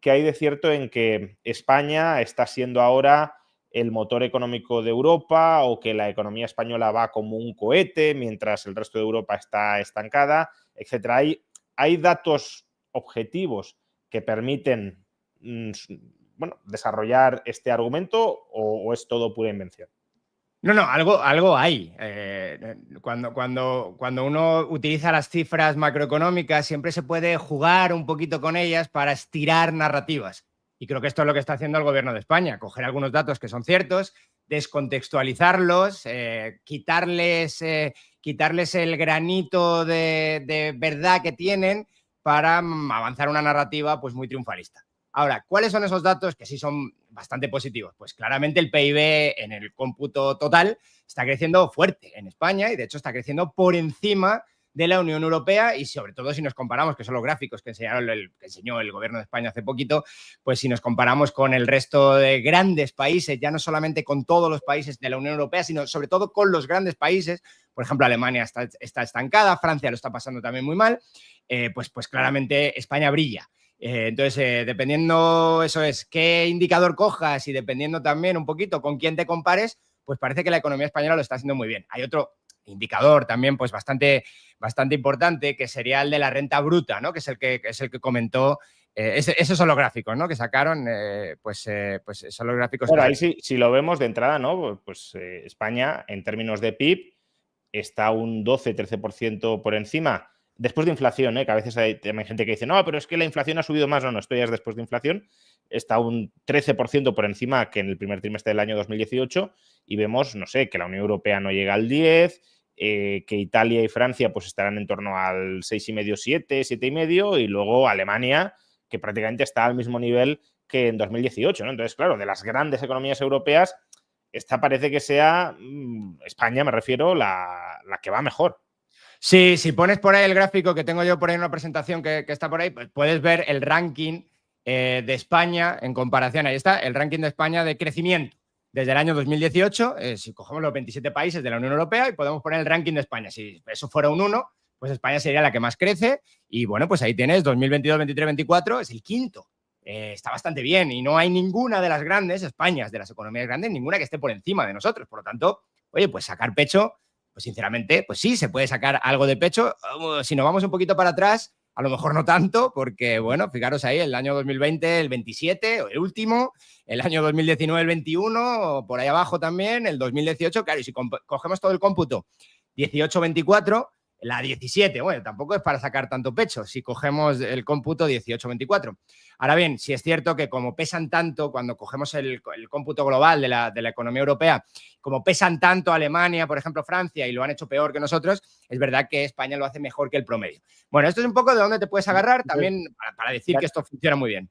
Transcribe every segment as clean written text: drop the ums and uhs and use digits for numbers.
qué hay de cierto en que España está siendo ahora el motor económico de Europa o que la economía española va como un cohete mientras el resto de Europa está estancada, etcétera? ¿Hay datos objetivos que permiten desarrollar este argumento o es todo pura invención? No, algo hay. Cuando uno utiliza las cifras macroeconómicas, siempre se puede jugar un poquito con ellas para estirar narrativas. Y creo que esto es lo que está haciendo el gobierno de España, coger algunos datos que son ciertos, descontextualizarlos, quitarles el granito de verdad que tienen para avanzar una narrativa pues muy triunfalista. Ahora, ¿cuáles son esos datos que sí son bastante positivos? Pues claramente el PIB en el cómputo total está creciendo fuerte en España y de hecho está creciendo por encima de la Unión Europea y sobre todo si nos comparamos, que son los gráficos que enseñó el gobierno de España hace poquito, pues si nos comparamos con el resto de grandes países, ya no solamente con todos los países de la Unión Europea, sino sobre todo con los grandes países, por ejemplo Alemania está estancada, Francia lo está pasando también muy mal, pues claramente España brilla. Entonces, dependiendo, eso es, qué indicador cojas y dependiendo también un poquito con quién te compares, pues parece que la economía española lo está haciendo muy bien. Hay otro indicador también pues bastante importante que sería el de la renta bruta, ¿no? Que es el que comentó. Esos son los gráficos, ¿no? Que sacaron, pues son los gráficos. Claro, ahí sí, si lo vemos de entrada, ¿no? Pues España, en términos de PIB, está un 12-13% por encima, después de inflación, que a veces hay también gente que dice, no, pero es que la inflación ha subido más. No, esto ya es después de inflación. Está un 13% por encima que en el primer trimestre del año 2018 y vemos, no sé, que la Unión Europea no llega al 10%, que Italia y Francia pues estarán en torno al 6,5, 7,5 y luego Alemania, que prácticamente está al mismo nivel que en 2018, ¿no? Entonces, claro, de las grandes economías europeas, esta parece que sea, España me refiero, la que va mejor. Sí, si pones por ahí el gráfico que tengo yo por ahí en una presentación que está por ahí, pues puedes ver el ranking de España en comparación. Ahí está, el ranking de España de crecimiento desde el año 2018. Si cogemos los 27 países de la Unión Europea y podemos poner el ranking de España. Si eso fuera un 1, pues España sería la que más crece. Y bueno, pues ahí tienes 2022, 23, 24, es el quinto. Está bastante bien y no hay ninguna de las grandes Españas, de las economías grandes, ninguna que esté por encima de nosotros. Por lo tanto, oye, pues sacar pecho, pues sinceramente, pues sí, se puede sacar algo de pecho. Si nos vamos un poquito para atrás, a lo mejor no tanto, porque, bueno, fijaros ahí, el año 2020, el 27, o el último, el año 2019, el 21, por ahí abajo también, el 2018, claro, y si cogemos todo el cómputo, 18-24, la 17, bueno, tampoco es para sacar tanto pecho si cogemos el cómputo 18-24. Ahora bien, si es cierto que como pesan tanto, cuando cogemos el cómputo global de la economía europea, como pesan tanto Alemania, por ejemplo, Francia, y lo han hecho peor que nosotros, es verdad que España lo hace mejor que el promedio. Bueno, esto es un poco de dónde te puedes agarrar también para decir que esto funciona muy bien.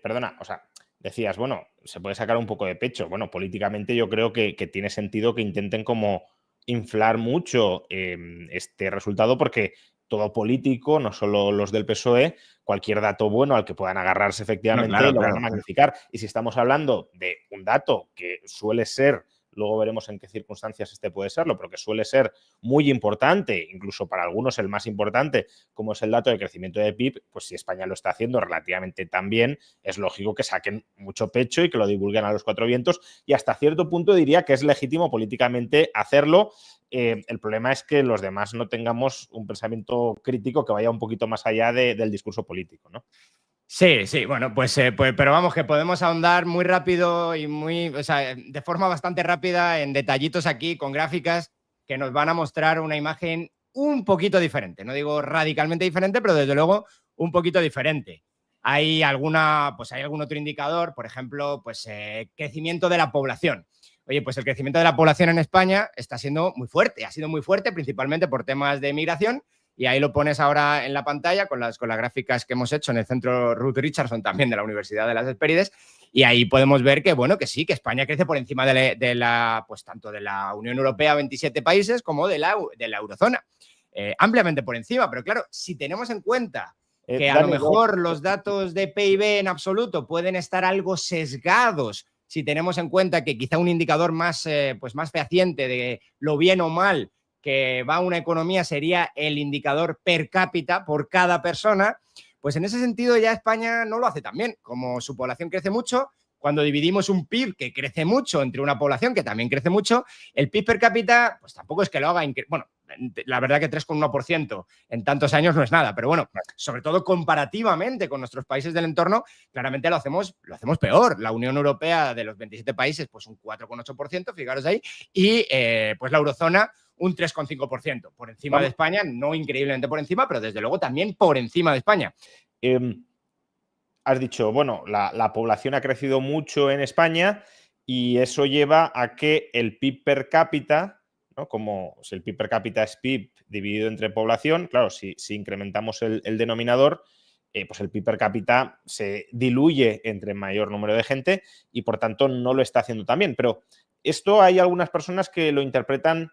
Perdona, o sea, decías, bueno, se puede sacar un poco de pecho. Bueno, políticamente yo creo que tiene sentido que intenten como inflar mucho este resultado porque todo político, no solo los del PSOE, cualquier dato bueno al que puedan agarrarse efectivamente No, lo van a magnificar. Y si estamos hablando de un dato que suele ser, luego veremos en qué circunstancias este puede serlo, pero que suele ser muy importante, incluso para algunos el más importante, como es el dato de crecimiento de PIB, pues si España lo está haciendo relativamente tan bien, es lógico que saquen mucho pecho y que lo divulguen a los cuatro vientos y hasta cierto punto diría que es legítimo políticamente hacerlo. El problema es que los demás no tengamos un pensamiento crítico que vaya un poquito más allá del discurso político, ¿no? Sí, bueno, pues, pero vamos, que podemos ahondar muy rápido y o sea, de forma bastante rápida en detallitos aquí con gráficas que nos van a mostrar una imagen un poquito diferente. No digo radicalmente diferente, pero desde luego un poquito diferente. Hay algún otro indicador, por ejemplo, pues crecimiento de la población. Oye, pues el crecimiento de la población en España está siendo muy fuerte, ha sido muy fuerte principalmente por temas de migración. Y ahí lo pones ahora en la pantalla con las gráficas que hemos hecho en el centro Ruth Richardson, también de la Universidad de las Hespérides. Y ahí podemos ver que, bueno, que sí, que España crece por encima pues tanto de la Unión Europea, 27 países, como de la eurozona. Ampliamente por encima. Pero claro, si tenemos en cuenta que a lo mejor los datos de PIB en absoluto pueden estar algo sesgados, si tenemos en cuenta que quizá un indicador más fehaciente de lo bien o mal que va una economía sería el indicador per cápita por cada persona, Pues en ese sentido ya España no lo hace tan bien. Como su población crece mucho, cuando dividimos un PIB que crece mucho entre una población que también crece mucho, el PIB per cápita, pues tampoco es que lo haga, bueno, la verdad que 3,1% en tantos años no es nada, pero bueno, sobre todo comparativamente con nuestros países del entorno, claramente lo hacemos peor. La Unión Europea, de los 27 países, pues un 4,8%, fijaros ahí, y pues la eurozona un 3,5%, por encima de España, no increíblemente por encima, pero desde luego también por encima de España. Has dicho, bueno, la población ha crecido mucho en España y eso lleva a que el PIB per cápita, ¿no? Como si el PIB per cápita es PIB dividido entre población, claro, si incrementamos el denominador, pues el PIB per cápita se diluye entre mayor número de gente y por tanto no lo está haciendo tan bien. Pero esto hay algunas personas que lo interpretan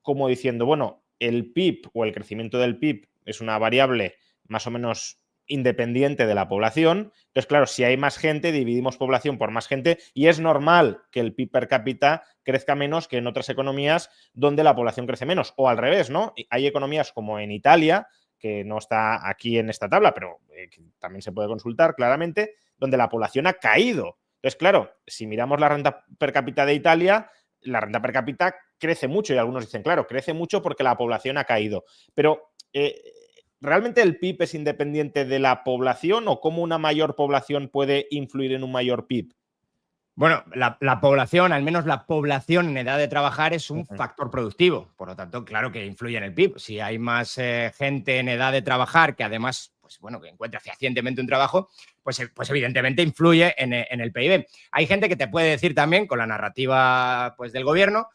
como diciendo, bueno, el PIB o el crecimiento del PIB es una variable más o menos independiente de la población. Entonces, claro, si hay más gente, dividimos población por más gente y es normal que el PIB per cápita crezca menos que en otras economías donde la población crece menos. O al revés, ¿no? Hay economías como en Italia, que no está aquí en esta tabla, pero que también se puede consultar claramente, donde la población ha caído. Entonces, claro, si miramos la renta per cápita de Italia, la renta per cápita crece mucho y algunos dicen, claro, crece mucho porque la población ha caído. Pero ¿realmente el PIB es independiente de la población o cómo una mayor población puede influir en un mayor PIB? Bueno, la población, al menos la población en edad de trabajar, es un factor productivo. Por lo tanto, claro que influye en el PIB. Si hay más gente en edad de trabajar que además, pues bueno, que encuentra fehacientemente un trabajo, pues evidentemente influye en el PIB. Hay gente que te puede decir también, con la narrativa pues, del gobierno,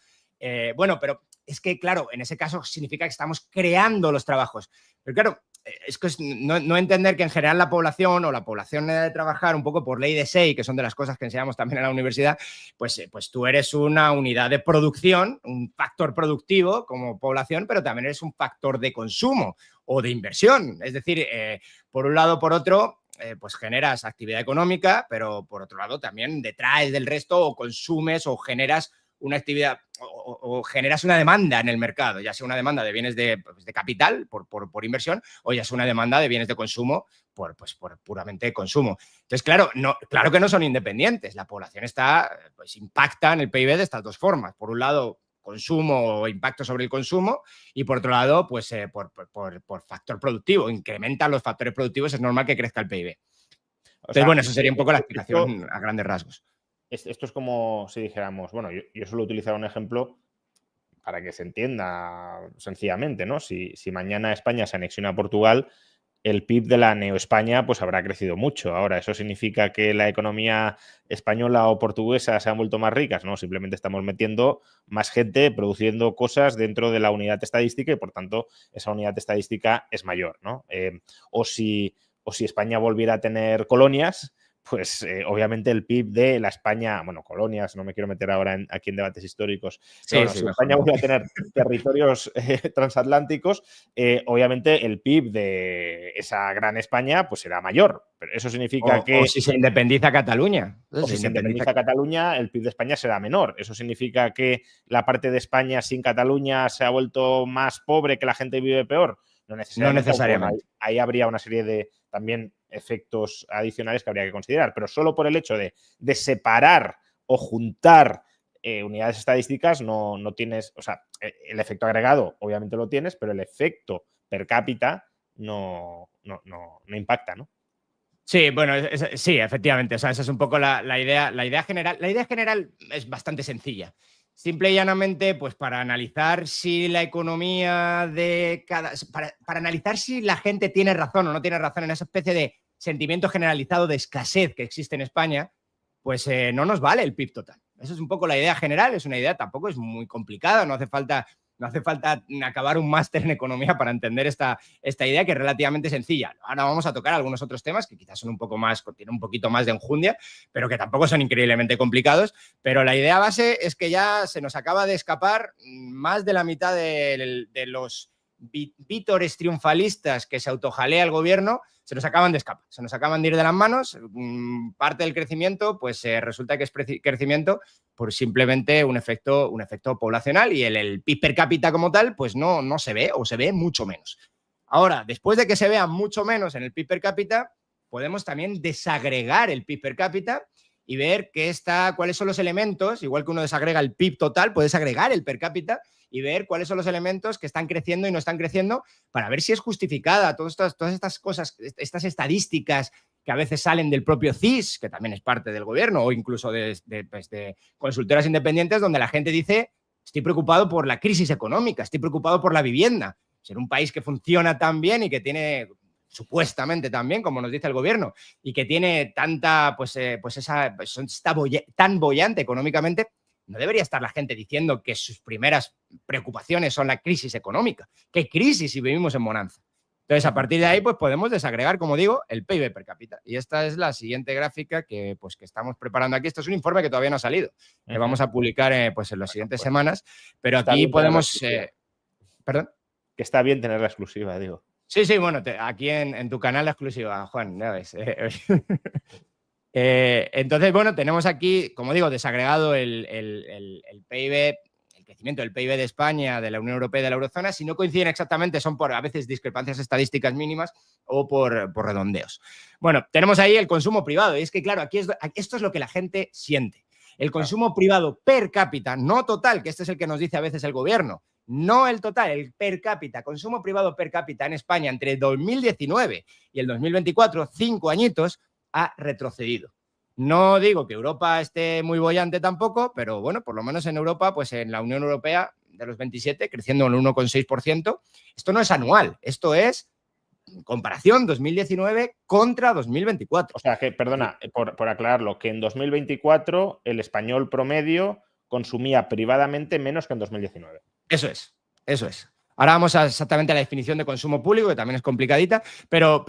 bueno, pero es que, claro, en ese caso significa que estamos creando los trabajos. Pero claro, es que no entender que en general la población o la población de trabajar un poco por ley de SEI, que son de las cosas que enseñamos también en la universidad, pues tú eres una unidad de producción, un factor productivo como población, pero también eres un factor de consumo o de inversión. Es decir, por un lado o por otro, pues generas actividad económica, pero por otro lado también detraes del resto o consumes o generas una actividad o generas una demanda en el mercado, ya sea una demanda de bienes de capital por inversión o ya sea una demanda de bienes de consumo por puramente consumo. Entonces, claro que no son independientes. La población impacta en el PIB de estas dos formas. Por un lado, consumo o impacto sobre el consumo y por otro lado, pues por factor productivo. Incrementan los factores productivos, es normal que crezca el PIB. Entonces, bueno, eso sería un poco la explicación a grandes rasgos. Esto es como si dijéramos, bueno, yo suelo utilizar un ejemplo para que se entienda sencillamente, ¿no? Si mañana España se anexiona a Portugal, el PIB de la Neoespaña pues habrá crecido mucho. Ahora, ¿eso significa que la economía española o portuguesa se han vuelto más ricas? No, simplemente estamos metiendo más gente produciendo cosas dentro de la unidad estadística y por tanto esa unidad estadística es mayor, ¿no? O si España volviera a tener colonias, pues obviamente el PIB de la España, bueno, colonias, no me quiero meter ahora aquí en debates históricos, pero bueno, si España vuelve a tener territorios transatlánticos, obviamente el PIB de esa gran España pues será mayor. Pero eso significa que... O si se independiza Cataluña. O si se independiza Cataluña, el PIB de España será menor. Eso significa que la parte de España sin Cataluña se ha vuelto más pobre, que la gente vive peor. No necesariamente. Ahí habría una serie de también efectos adicionales que habría que considerar, pero solo por el hecho de separar o juntar unidades estadísticas no tienes, o sea, el efecto agregado obviamente lo tienes, pero el efecto per cápita no impacta, ¿no? Sí, bueno, sí, efectivamente, o sea, esa es un poco la idea general. La idea general es bastante sencilla. Simple y llanamente, pues para analizar si la economía para analizar si la gente tiene razón o no tiene razón en esa especie de sentimiento generalizado de escasez que existe en España, pues no nos vale el PIB total. Esa es un poco la idea general, es una idea, tampoco es muy complicada, no hace falta acabar un máster en economía para entender esta idea, que es relativamente sencilla. Ahora vamos a tocar algunos otros temas que quizás son un poco más, tienen un poquito más de enjundia, pero que tampoco son increíblemente complicados. Pero la idea base es que ya se nos acaba de escapar más de la mitad de los vítores triunfalistas que se autojalea el gobierno, se nos acaban de escapar, se nos acaban de ir de las manos. Parte del crecimiento, pues resulta que es crecimiento por simplemente un efecto poblacional y el PIB per cápita como tal, pues no se ve o se ve mucho menos. Ahora, después de que se vea mucho menos en el PIB per cápita, podemos también desagregar el PIB per cápita y ver cuáles son los elementos, igual que uno desagrega el PIB total, puedes agregar el per cápita y ver cuáles son los elementos que están creciendo y no están creciendo para ver si es justificada todas estas cosas, estas estadísticas que a veces salen del propio CIS, que también es parte del gobierno, o incluso de consultoras independientes, donde la gente dice: estoy preocupado por la crisis económica, estoy preocupado por la vivienda. Ser un país que funciona tan bien y que tiene, supuestamente también, como nos dice el gobierno, y que tiene tanta, está tan boyante económicamente, no debería estar la gente diciendo que sus primeras preocupaciones son la crisis económica. ¿Qué crisis si vivimos en bonanza? Entonces, a partir de ahí, pues podemos desagregar, como digo, el PIB per cápita. Y esta es la siguiente gráfica que estamos preparando aquí. Esto es un informe que todavía no ha salido, que vamos a publicar en las siguientes semanas. Pero aquí podemos... ¿Perdón? Que está bien tener la exclusiva, digo. Sí, bueno, aquí en tu canal la exclusiva, Juan, ya ves. Entonces, bueno, tenemos aquí, como digo, desagregado el PIB, el crecimiento del PIB de España, de la Unión Europea y de la Eurozona. Si no coinciden exactamente, son por a veces discrepancias estadísticas mínimas o por redondeos. Bueno, tenemos ahí el consumo privado. Y es que, claro, esto es lo que la gente siente. El consumo privado per cápita, no total, que este es el que nos dice a veces el gobierno, no el total, el per cápita, consumo privado per cápita en España entre el 2019 y el 2024, 5 añitos, ha retrocedido. No digo que Europa esté muy boyante tampoco, pero bueno, por lo menos en Europa, pues en la Unión Europea de los 27, creciendo en el 1,6%. Esto no es anual, esto es comparación 2019 contra 2024. O sea que, perdona, por aclararlo, que en 2024 el español promedio consumía privadamente menos que en 2019. Eso es. Ahora vamos exactamente a la definición de consumo público, que también es complicadita, pero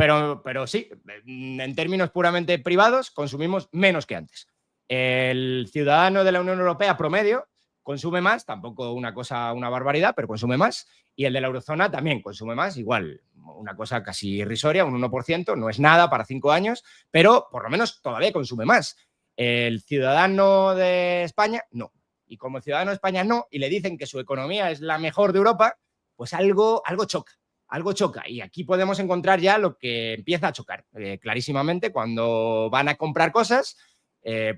sí, en términos puramente privados, consumimos menos que antes. El ciudadano de la Unión Europea promedio consume más, tampoco una barbaridad, pero consume más, y el de la eurozona también consume más, igual, una cosa casi irrisoria, un 1%, no es nada para 5 años, pero por lo menos todavía consume más. El ciudadano de España, no. Y como el ciudadano de España no, y le dicen que su economía es la mejor de Europa, pues algo choca. Y aquí podemos encontrar ya lo que empieza a chocar clarísimamente cuando van a comprar cosas.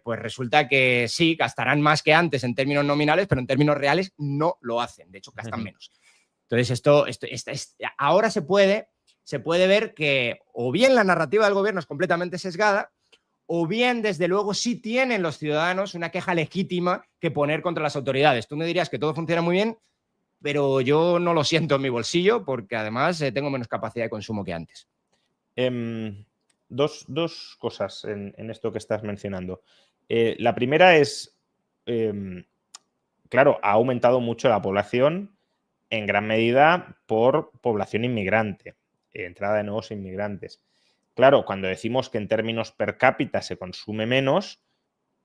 Pues resulta que sí, gastarán más que antes en términos nominales, pero en términos reales no lo hacen. De hecho, gastan menos. Entonces, ahora se puede ver que o bien la narrativa del gobierno es completamente sesgada, o bien, desde luego, sí tienen los ciudadanos una queja legítima que poner contra las autoridades. Tú me dirías que todo funciona muy bien, pero yo no lo siento en mi bolsillo porque además tengo menos capacidad de consumo que antes. Dos cosas en esto que estás mencionando. La primera es, claro, ha aumentado mucho la población en gran medida por población inmigrante, entrada de nuevos inmigrantes. Claro, cuando decimos que en términos per cápita se consume menos,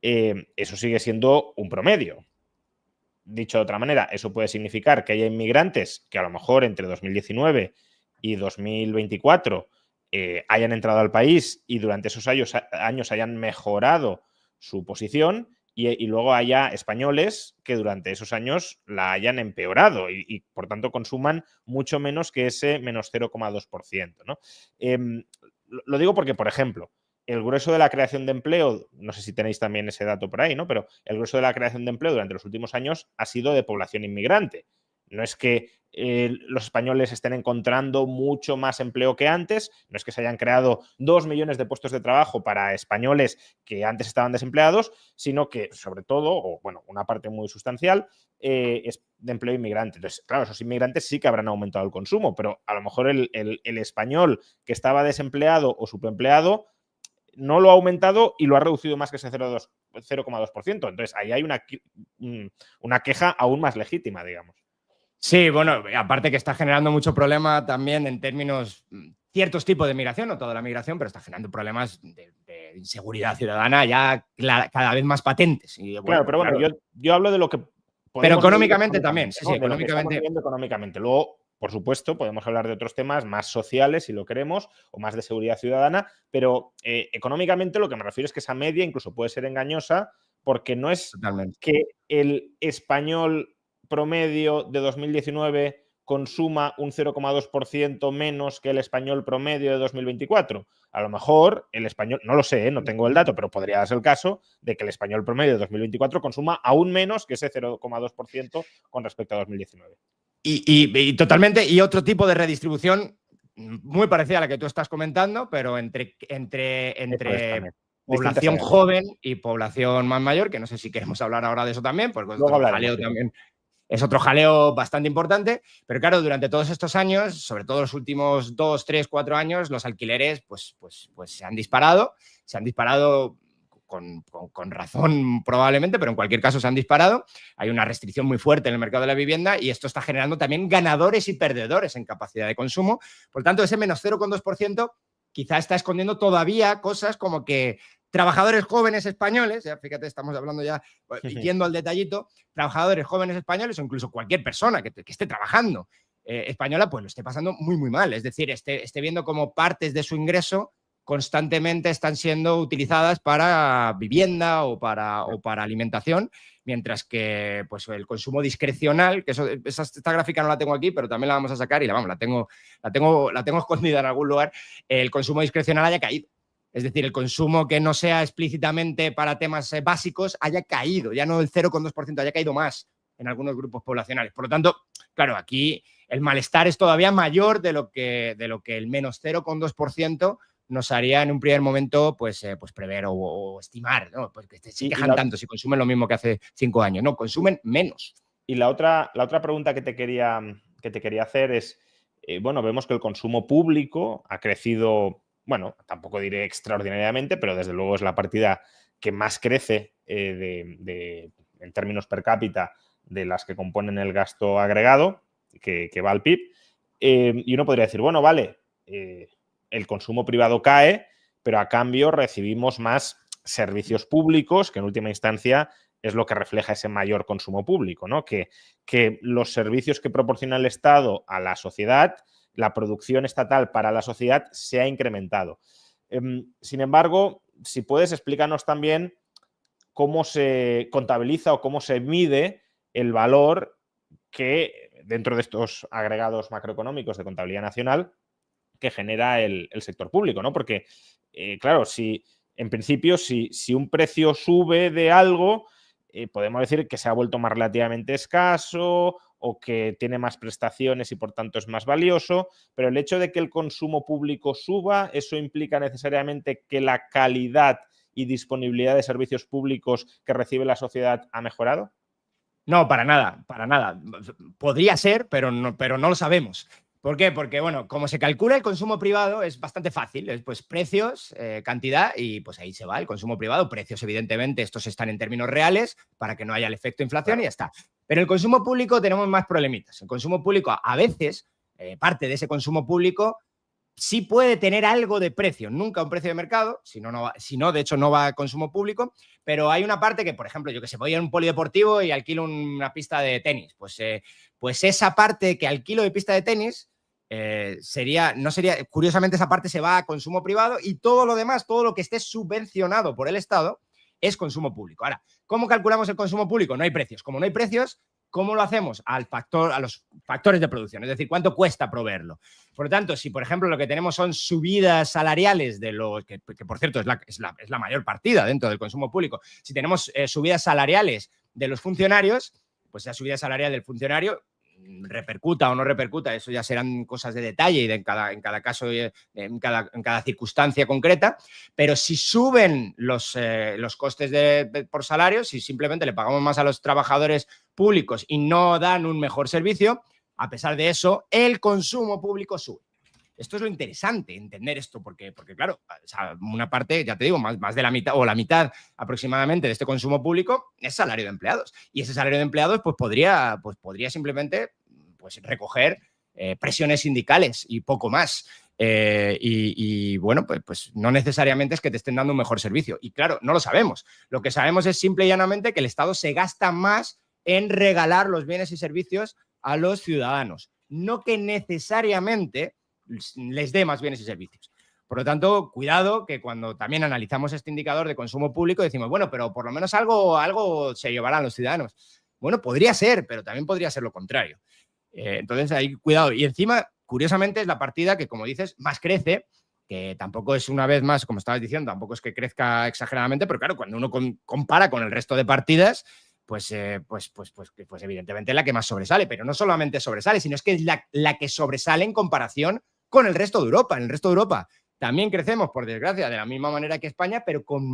eso sigue siendo un promedio. Dicho de otra manera, eso puede significar que haya inmigrantes que a lo mejor entre 2019 y 2024 hayan entrado al país y durante esos años hayan mejorado su posición y luego haya españoles que durante esos años la hayan empeorado y por tanto consuman mucho menos que ese menos 0,2%, ¿no? Lo digo porque, por ejemplo, el grueso de la creación de empleo, no sé si tenéis también ese dato por ahí, ¿no? Pero el grueso de la creación de empleo durante los últimos años ha sido de población inmigrante. No es que los españoles estén encontrando mucho más empleo que antes, no es que se hayan creado 2 millones de puestos de trabajo para españoles que antes estaban desempleados, sino que, sobre todo, o bueno, una parte muy sustancial, es de empleo inmigrante. Entonces, claro, esos inmigrantes sí que habrán aumentado el consumo, pero a lo mejor el español que estaba desempleado o subempleado no lo ha aumentado y lo ha reducido más que ese 0,2%. Entonces, ahí hay una queja aún más legítima, digamos. Sí, bueno, aparte que está generando mucho problema también en términos ciertos tipos de migración, no toda la migración, pero está generando problemas de inseguridad ciudadana ya cada vez más patentes. Y, bueno, claro, pero bueno, claro. Yo hablo de lo que... Pero económicamente también, sí, ¿no? económicamente. Luego, por supuesto, podemos hablar de otros temas más sociales, si lo queremos, o más de seguridad ciudadana, pero económicamente lo que me refiero es que esa media incluso puede ser engañosa porque no es Totalmente. que el español promedio de 2019 consuma un 0,2% menos que el español promedio de 2024. A lo mejor el español, no lo sé, no tengo el dato, pero podría darse el caso de que el español promedio de 2024 consuma aún menos que ese 0,2% con respecto a 2019. Y totalmente, y otro tipo de redistribución muy parecida a la que tú estás comentando, pero entre población joven y población más mayor, que no sé si queremos hablar ahora de eso también, porque luego otro jaleo también. Es otro jaleo bastante importante, pero claro, durante todos estos años, sobre todo los últimos 2, 3, 4 años, los alquileres pues se han disparado con razón probablemente, pero en cualquier caso se han disparado. Hay una restricción muy fuerte en el mercado de la vivienda y esto está generando también ganadores y perdedores en capacidad de consumo. Por tanto, ese menos 0,2% quizá está escondiendo todavía cosas como que trabajadores jóvenes españoles, ya fíjate, estamos hablando ya, yendo al detallito, trabajadores jóvenes españoles o incluso cualquier persona que esté trabajando española, pues lo esté pasando muy, muy mal. Es decir, esté viendo como partes de su ingreso constantemente están siendo utilizadas para vivienda o para alimentación, mientras que pues, el consumo discrecional, que esta gráfica no la tengo aquí, pero también la vamos a sacar y la tengo escondida en algún lugar, el consumo discrecional haya caído. Es decir, el consumo que no sea explícitamente para temas básicos haya caído, ya no el 0,2%, haya caído más en algunos grupos poblacionales. Por lo tanto, claro, aquí el malestar es todavía mayor de lo que el menos 0,2% nos haría en un primer momento pues prever o estimar, ¿no? Pues que se quejan tanto si consumen lo mismo que hace 5 años. No, consumen menos. Y la otra pregunta que te quería hacer es, bueno, vemos que el consumo público ha crecido, bueno, tampoco diré extraordinariamente, pero desde luego es la partida que más crece en términos per cápita de las que componen el gasto agregado que va al PIB. Y uno podría decir, bueno, vale, el consumo privado cae, pero a cambio recibimos más servicios públicos, que en última instancia es lo que refleja ese mayor consumo público, ¿no? Que los servicios que proporciona el Estado a la sociedad, la producción estatal para la sociedad se ha incrementado. Sin embargo, si puedes, explícanos también cómo se contabiliza o cómo se mide el valor que dentro de estos agregados macroeconómicos de contabilidad nacional que genera el sector público, ¿no? Porque, claro, en principio, si un precio sube de algo, podemos decir que se ha vuelto más relativamente escaso o que tiene más prestaciones y por tanto es más valioso, pero el hecho de que el consumo público suba, ¿eso implica necesariamente que la calidad y disponibilidad de servicios públicos que recibe la sociedad ha mejorado? No, para nada, para nada. Podría ser, pero no lo sabemos. ¿Por qué? Porque, bueno, como se calcula el consumo privado es bastante fácil. Es pues precios, cantidad y pues ahí se va el consumo privado. Precios, evidentemente, estos están en términos reales para que no haya el efecto inflación, claro, y ya está. Pero el consumo público tenemos más problemitas. El consumo público, a veces, parte de ese consumo público sí puede tener algo de precio, nunca un precio de mercado, si no, de hecho no va a consumo público, pero hay una parte que, por ejemplo, yo que sé, voy a un polideportivo y alquilo una pista de tenis, pues esa parte que alquilo de pista de tenis curiosamente esa parte se va a consumo privado y todo lo demás, todo lo que esté subvencionado por el Estado es consumo público. Ahora, ¿cómo calculamos el consumo público? No hay precios. Como no hay precios, ¿cómo lo hacemos? A los factores de producción, es decir, ¿cuánto cuesta proveerlo? Por lo tanto, si por ejemplo lo que tenemos son subidas salariales de los que por cierto es la mayor partida dentro del consumo público, si tenemos subidas salariales de los funcionarios, pues la subida salarial del funcionario repercuta o no repercuta, eso ya serán cosas de detalle y en cada caso, en cada circunstancia concreta, pero si suben los costes por salarios, si simplemente le pagamos más a los trabajadores públicos y no dan un mejor servicio, a pesar de eso, el consumo público sube. Esto es lo interesante, entender esto, porque claro, o sea, una parte, ya te digo, más de la mitad o la mitad aproximadamente de este consumo público es salario de empleados. Y ese salario de empleados pues podría simplemente pues, recoger presiones sindicales y poco más. Y bueno, pues no necesariamente es que te estén dando un mejor servicio. Y claro, no lo sabemos. Lo que sabemos es simple y llanamente que el Estado se gasta más en regalar los bienes y servicios a los ciudadanos. No que necesariamente les dé más bienes y servicios. Por lo tanto, cuidado que cuando también analizamos este indicador de consumo público decimos, bueno, pero por lo menos algo se llevarán los ciudadanos. Bueno, podría ser, pero también podría ser lo contrario. Entonces, hay cuidado. Y encima, curiosamente, es la partida que, como dices, más crece, que tampoco es, una vez más, como estabas diciendo, tampoco es que crezca exageradamente, pero claro, cuando uno compara con el resto de partidas, pues evidentemente es la que más sobresale, pero no solamente sobresale, sino es que es la que sobresale en comparación con el resto de Europa. En el resto de Europa también crecemos, por desgracia, de la misma manera que España, pero con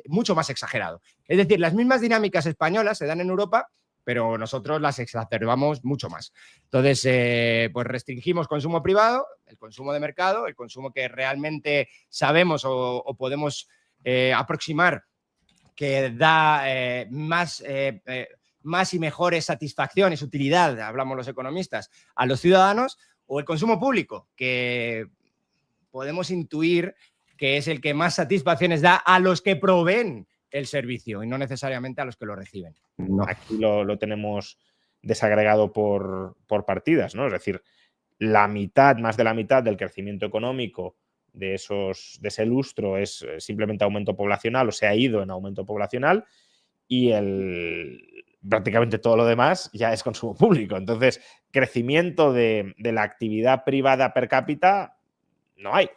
mucho más exagerado. Es decir, las mismas dinámicas españolas se dan en Europa, pero nosotros las exacerbamos mucho más. Entonces, pues restringimos consumo privado, el consumo de mercado, el consumo que realmente sabemos o podemos aproximar que da más y mejores satisfacciones, utilidad, hablamos los economistas, a los ciudadanos, o el consumo público, que podemos intuir que es el que más satisfacciones da a los que proveen el servicio y no necesariamente a los que lo reciben. No. Aquí lo tenemos desagregado por partidas, ¿no? Es decir, la mitad, más de la mitad del crecimiento económico de ese lustro es simplemente aumento poblacional o se ha ido en aumento poblacional y prácticamente todo lo demás ya es consumo público. Entonces, crecimiento de la actividad privada per cápita no hay.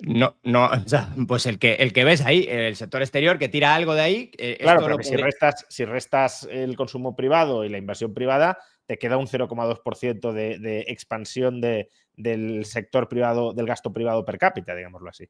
No, o sea, pues el que ves ahí, el sector exterior que tira algo de ahí. Claro, pero si restas el consumo privado y la inversión privada, te queda un 0,2% de expansión del sector privado, del gasto privado per cápita, digámoslo así.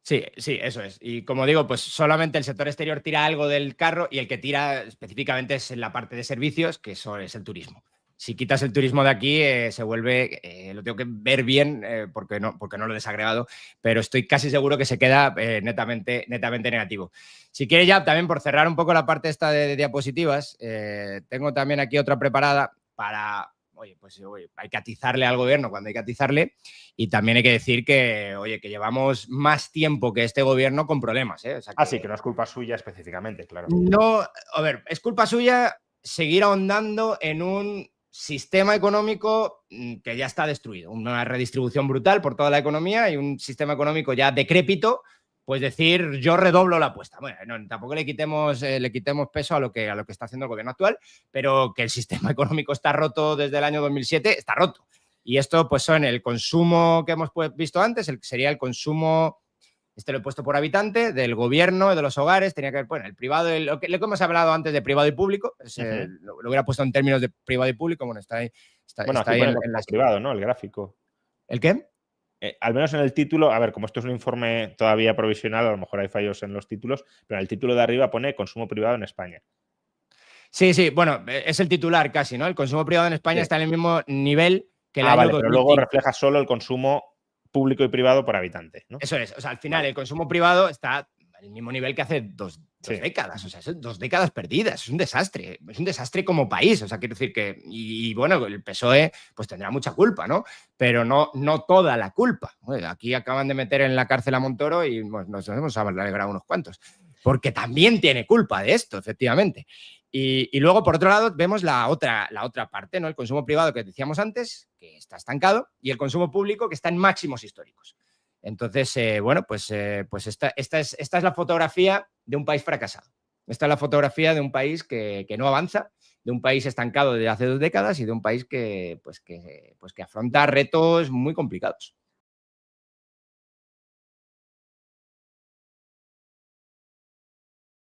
Sí, eso es. Y como digo, pues solamente el sector exterior tira algo del carro y el que tira específicamente es en la parte de servicios, que eso es el turismo. Si quitas el turismo de aquí, se vuelve, lo tengo que ver bien porque no lo he desagregado, pero estoy casi seguro que se queda netamente negativo. Si quieres ya, también por cerrar un poco la parte esta de diapositivas, tengo también aquí otra preparada para, hay que atizarle al gobierno cuando hay que atizarle, y también hay que decir que, que llevamos más tiempo que este gobierno con problemas. O sea sí, que no es culpa suya específicamente, claro. No, a ver, es culpa suya seguir ahondando en un sistema económico que ya está destruido, una redistribución brutal por toda la economía y un sistema económico ya decrépito, pues decir, yo redoblo la apuesta. Bueno, no, tampoco le quitemos peso a lo que está haciendo el gobierno actual, pero que el sistema económico está roto desde el año 2007, está roto. Y esto pues son el consumo que hemos visto antes, sería el consumo... Este lo he puesto por habitante, del gobierno, de los hogares, tenía que ver, bueno, el privado, lo que hemos hablado antes de privado y público, lo hubiera puesto en términos de privado y público, bueno, está ahí. Bueno, aquí pone en privado, ¿no? El gráfico. ¿El qué? Al menos en el título, a ver, como esto es un informe todavía provisional, a lo mejor hay fallos en los títulos, pero en el título de arriba pone consumo privado en España. Sí, bueno, es el titular casi, ¿no? El consumo privado en España está en el mismo nivel que el año 2005. Pero luego refleja solo el consumo público y privado por habitante, ¿no? Eso es, o sea, al final el consumo privado está al mismo nivel que hace dos décadas, o sea, son 2 décadas perdidas, es un desastre como país, o sea, quiero decir que, y bueno, el PSOE pues tendrá mucha culpa, ¿no? Pero no toda la culpa. Bueno, aquí acaban de meter en la cárcel a Montoro y bueno, nos hemos alegrado unos cuantos, porque también tiene culpa de esto, efectivamente. Y luego, por otro lado, vemos la otra parte, ¿no? El consumo privado que decíamos antes, que está estancado, y el consumo público que está en máximos históricos. Entonces, pues esta es la fotografía de un país fracasado. Esta es la fotografía de un país que no avanza, de un país estancado desde hace 2 décadas y de un país que afronta retos muy complicados.